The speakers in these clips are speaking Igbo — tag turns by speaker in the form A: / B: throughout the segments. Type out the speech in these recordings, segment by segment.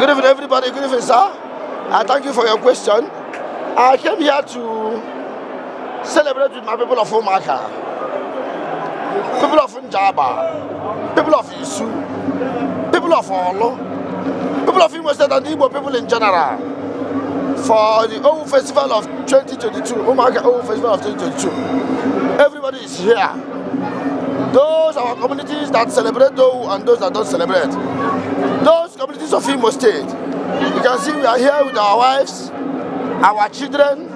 A: Good evening, everybody. Good evening, sir. Thank you for your question. I came here to celebrate with my people of Umuakah, people of Njaba, people of Isu, people of Olo, people of Imo State and Igbo people in general for the Oghu Festival of 2022, Umuakah Oghu Festival of 2022. Everybody is here. Those are our communities that celebrate Oghu and those that don't celebrate. Those communities of Imo State, you can see we are here with our wives, our children,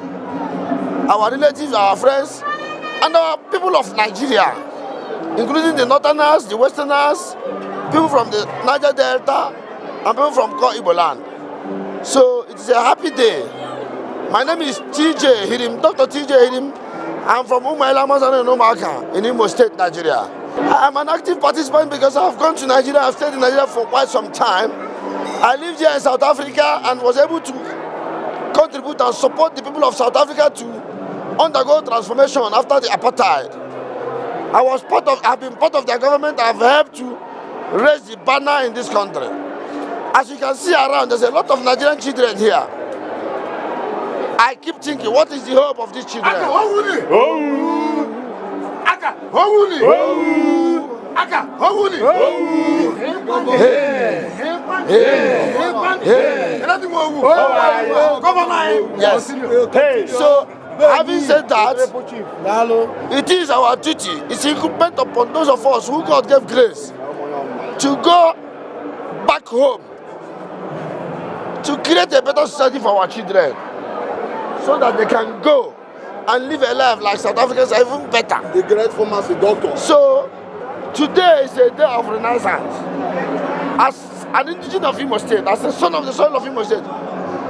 A: our relatives, our friends, and our people of Nigeria, including the Northerners, the Westerners, people from the Niger Delta, and people from Igbo land. So it is a happy day. My name is T.J. Ehirim, Dr.T.J. Ehirim. I'm from Umuakah in Imo State, Nigeria. I'm an active participant because I've gone to Nigeria. I've stayed in Nigeria for quite some time. I lived here in South Africa and was able to contribute and support the people of South Africa to undergo transformation after the apartheid. I've been part of their government. I've helped to raise the banner in this country. As you can see around, there's a lot of Nigerian children here. I keep thinking, what is the hope of these children? Yes. So, having said that, it is our duty, it's incumbent upon those of us who God gave grace to go back home to create a better society for our children so that they can go and live a life like South Africans are even better.
B: The great pharmacy doctor.
A: So today is a day of renaissance. As an indigenous of Imo State, as a son of the soil of Imo State,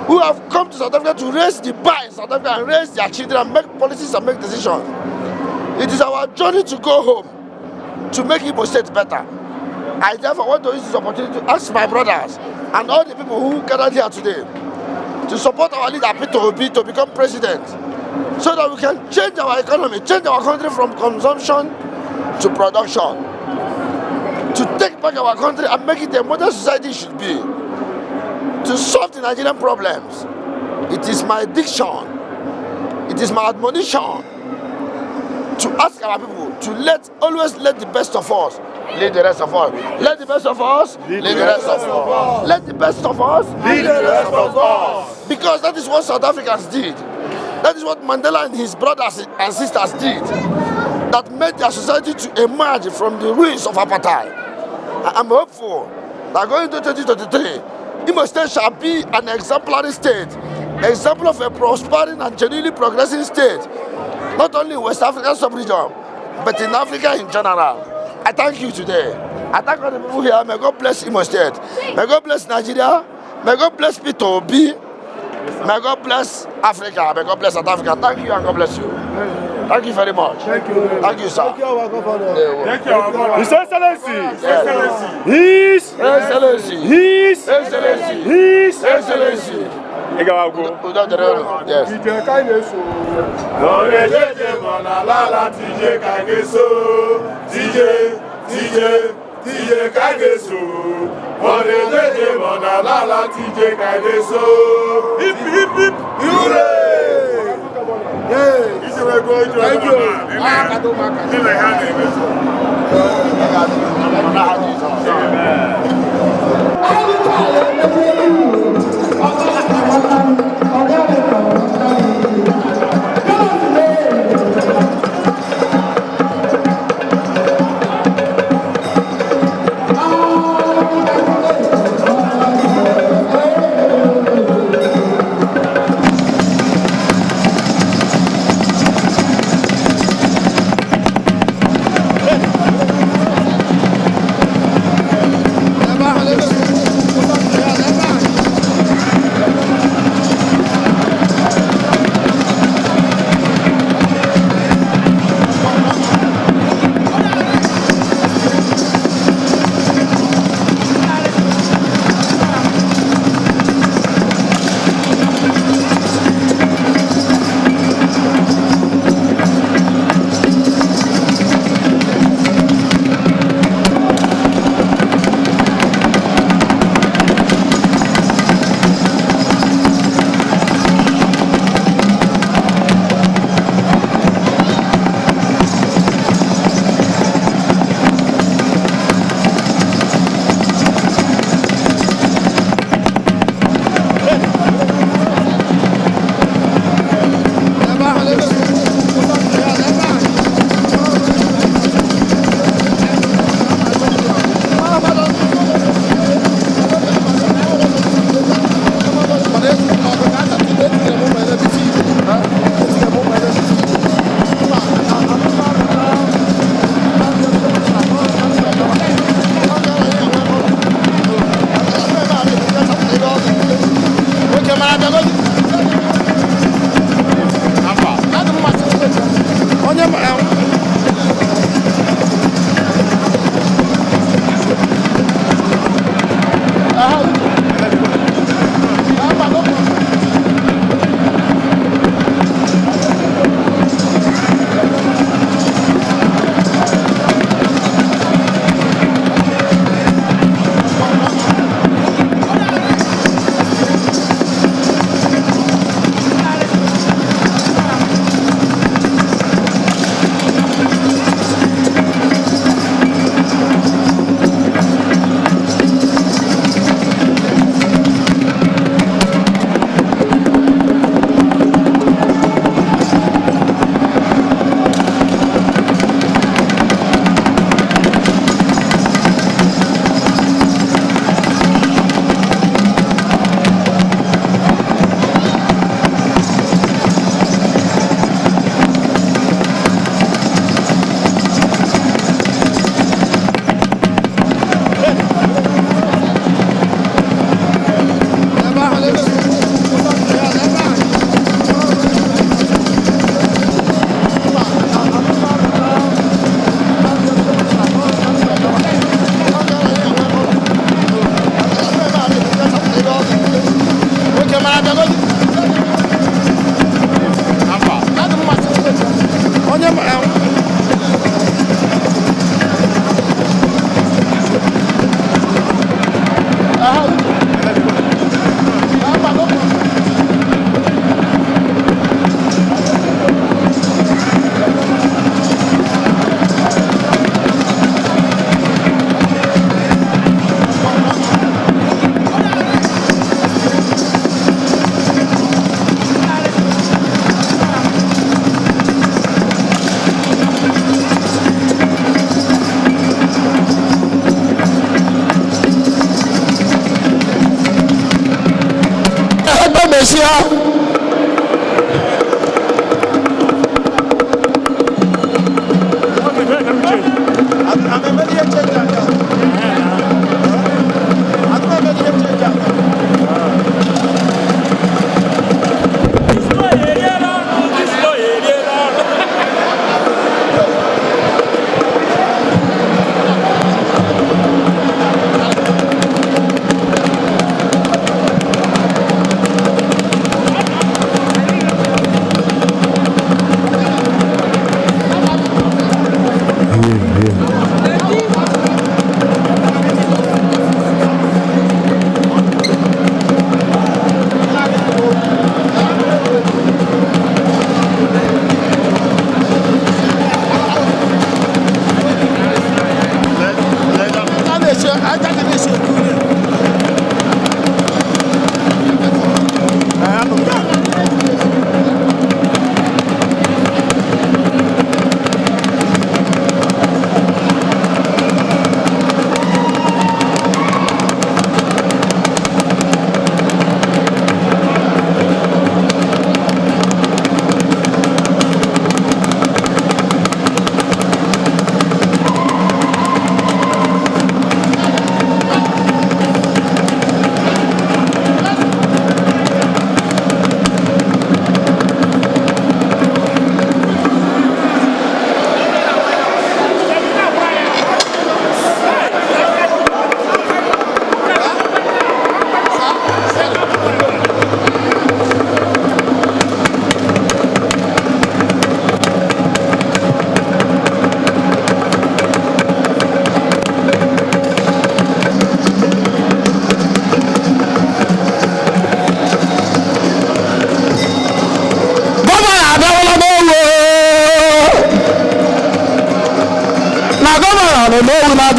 A: who have come to South Africa to raise the bar in South Africa and raise their children and make policies and make decisions. It is our journey to go home to make Imo State better. I therefore want to use this opportunity to ask my brothers and all the people who gathered here today to support our leader Peter Obi to become president, so that we can change our economy, change our country from consumption to production, to take back our country and make it a modern society should be, to solve the Nigerian problems. It is my diction, it is my admonition to ask our people to always let the best of us lead the rest of us. Let the best of us lead the rest of us. Let the best of us lead the rest of us. Because that is what South Africans did. That is what Mandela and his brothers and sisters did. That made their society to emerge from the ruins of apartheid. I'm hopeful that going into 2023, Imo State shall be an exemplary state, example of a prospering and genuinely progressing state, not only in West African sub-region, but in Africa in general. I thank you today. I thank all the people here. May God bless Imo State. May God bless Nigeria. May God bless Peter Obi. May God bless Africa. May God bless South Africa. Thank you and God bless you. Thank you very much.
B: Thank you.
A: Thank you, sir.
B: Thank you, our governor.
C: Thank you, our governor.
D: His Excellency.
A: Yes.
D: His
A: Excellency.
D: His
A: Excellency.
D: His
A: Excellency. Yes.
B: DJ Kaineso.
C: TJ Monalala, TJ Kaineso. TJ Kaineso. TJ Monalala, TJ Kaineso. Hip hip hip. Hooray!
B: Yes. Thank you.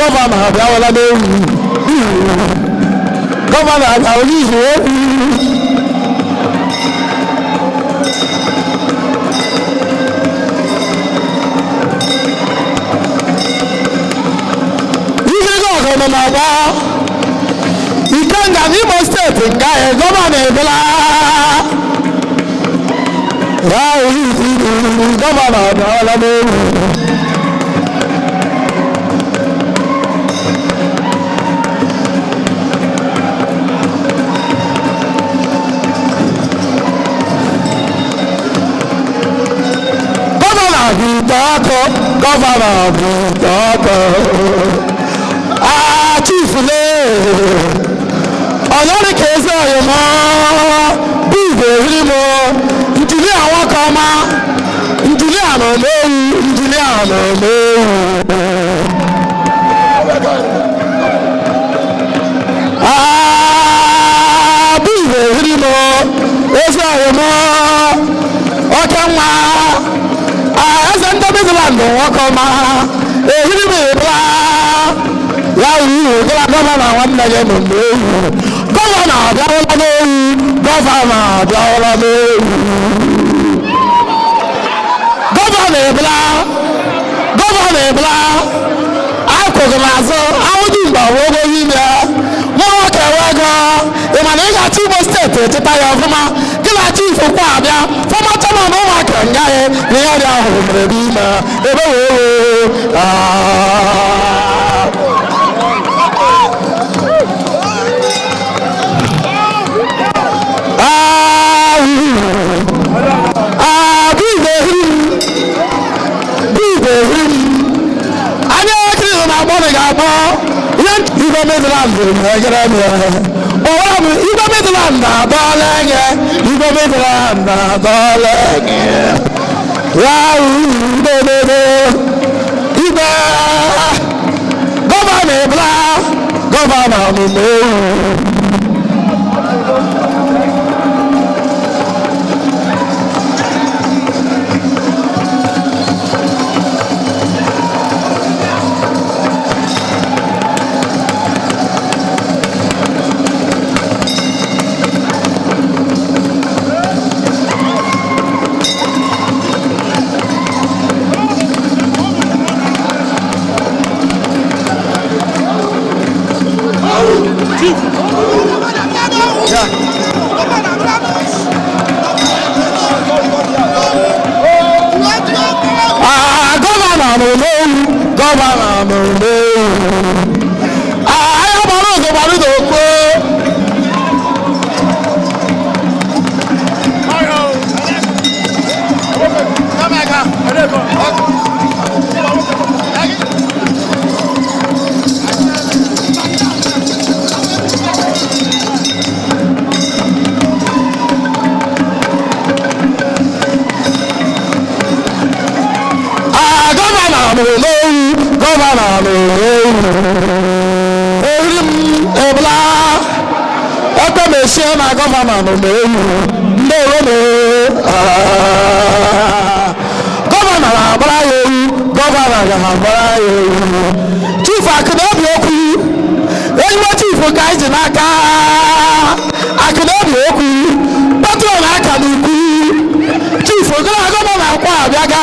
D: Governor abịawala n'ewu gọvanọ agawala izu okwu ihe ọgụ nọ n'agba ike nga n'Imo steeti nga ya gọvanọ ebela gọvanọ abịawala n'ewu Governor Chief Le ọlọ́rin kèésì ọ̀yọ̀mọ́ bí ìbèrè mọ́ ìdílé àwọn kan má ìdílé àná lóru ìdílé àná lóru. Bí ìbèrè mọ́ kèésì ọ̀yọ̀mọ́ ọ̀kẹ́ ńlá. Ẹsẹ̀ ń tọ́bí ìsìlámù wọn kọ́ máa Ehirim ìbúra láwùú ìbúra gọ́fànà àwọn ẹ̀yẹ mọ̀mọ́ ewu gọ́fànà àbíáwọ́lá lóru gọ́fànà àbíáwọ́lá lóru gọ́fànà ìbúra akụkụ n'azụ awụdị mgbe ọgwụgwọ ime nwa kewe ego ịmana ị ga-achị Imo steeti echeta ya ọfụma gị na chief kwa abịa fọma chairman ụmụaka nga ya na ihe ọrịa ahụ mere ebe ime ebe wee Midland,
C: Chief.
D: Ehirim ebla aka mechie na gọvanọ n'Omeru ndewo gọvanọ na-agbara ya ewu gọvanọ ga-agbara ya ewu Chief Akụnaobi okwu ezigbo chief ka anyị ji n'aka Akụnaobi okwu patron aka n'ukwu chief ogologo na-akwa abịaga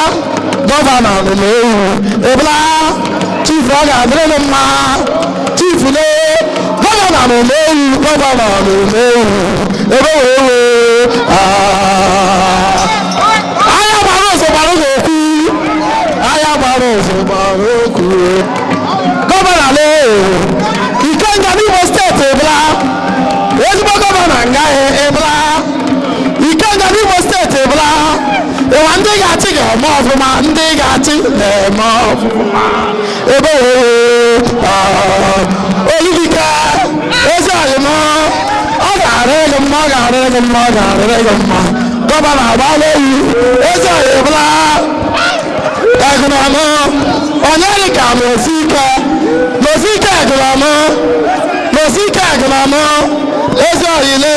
D: gọvanọ n'Omeru ebla chief ọ ga-adịrị mma chief le gọvanọ n'Omeru gọvanọ n'Omeru ebe wewe anya gbara ụzọ gbara okwu anya gbara ụzọ gbara okwu gọvanọ le Ikenga n'Imo steeti ebla ezigbo gọvanọ ngaghị ebla Ikenga n'Imo steeti ebla ịwa ndị ga-achị ga-eme ọfụma ndị ga-achị na-eme ọfụma ebe olugike ezi ọyịmọ ọ ga-arịrị gị mma ọ ga-arịrị gị mma ọ ga-arịrị gị mma gọvanọ agbaala ewu ezi ọyịbla egụnọmụ onye dịka Mosike egụnọmụ ezi ọyịle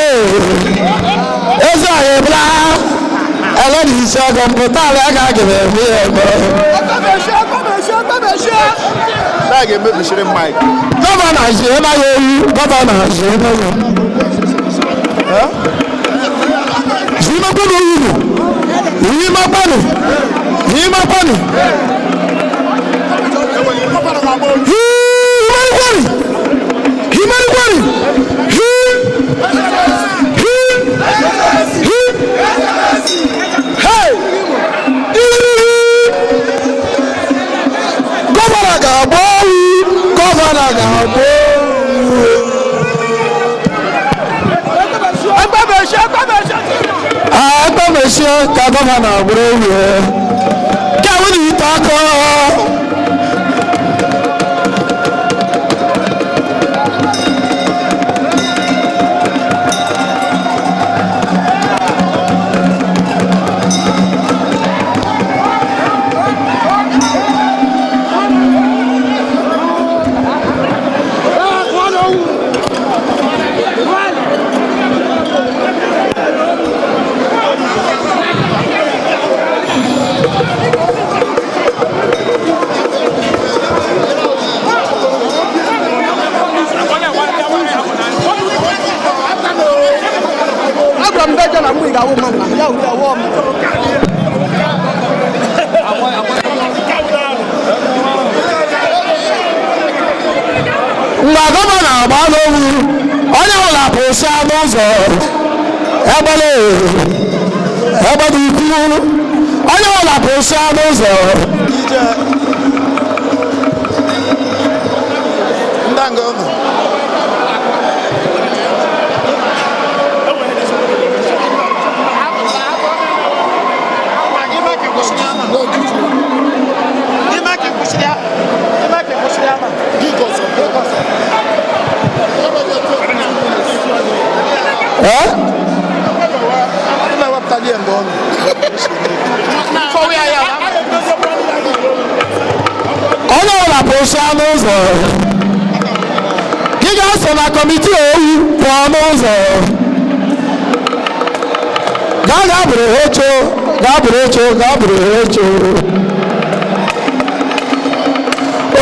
D: ezi ọyịbla ẹlẹ́ni iṣẹ́ kọ̀mpútà rẹ̀ gàgẹ̀rẹ̀ mi ẹ̀gbọ́.
B: Báyìí gẹ̀ mẹ́bí ṣeré Mike.
D: Gọ́vànà ṣe é báyọ̀ ewu gọ́vànà ṣe é báyọ̀. Yìí máa gbọ́dọ̀ yìí nù. Yìí máa gbọ́dọ̀. Yìí máa gbọ́dọ̀. Yìí máa gbọ́dọ̀. Agbẹ́mẹ̀ṣẹ́ ka gọ́vanà àgbúrò wẹ̀ kẹ́wọ́n ní ìtàkọ́. Mgbe gọvanọ agba n'ogwu onye ọbụla pụsịa n'ụzọ egbele ukwu onye ọbụla pụsịa n'ụzọ onye ọbụla pụsịa n'ụzọ gị ga-eso na kọmiti owu pụọ n'ụzọ gaa bụrụ echo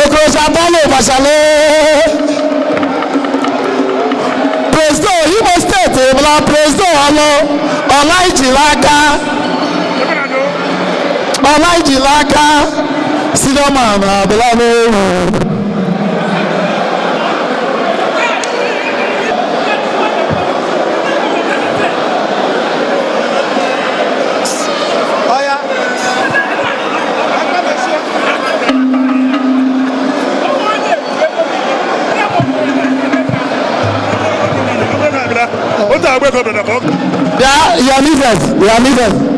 D: okorocha bọọlụ gbasale prezident Imo steeti bụla prezident ọla ijiri aka Sidoman abụla n'ewu Yeah, you are needed.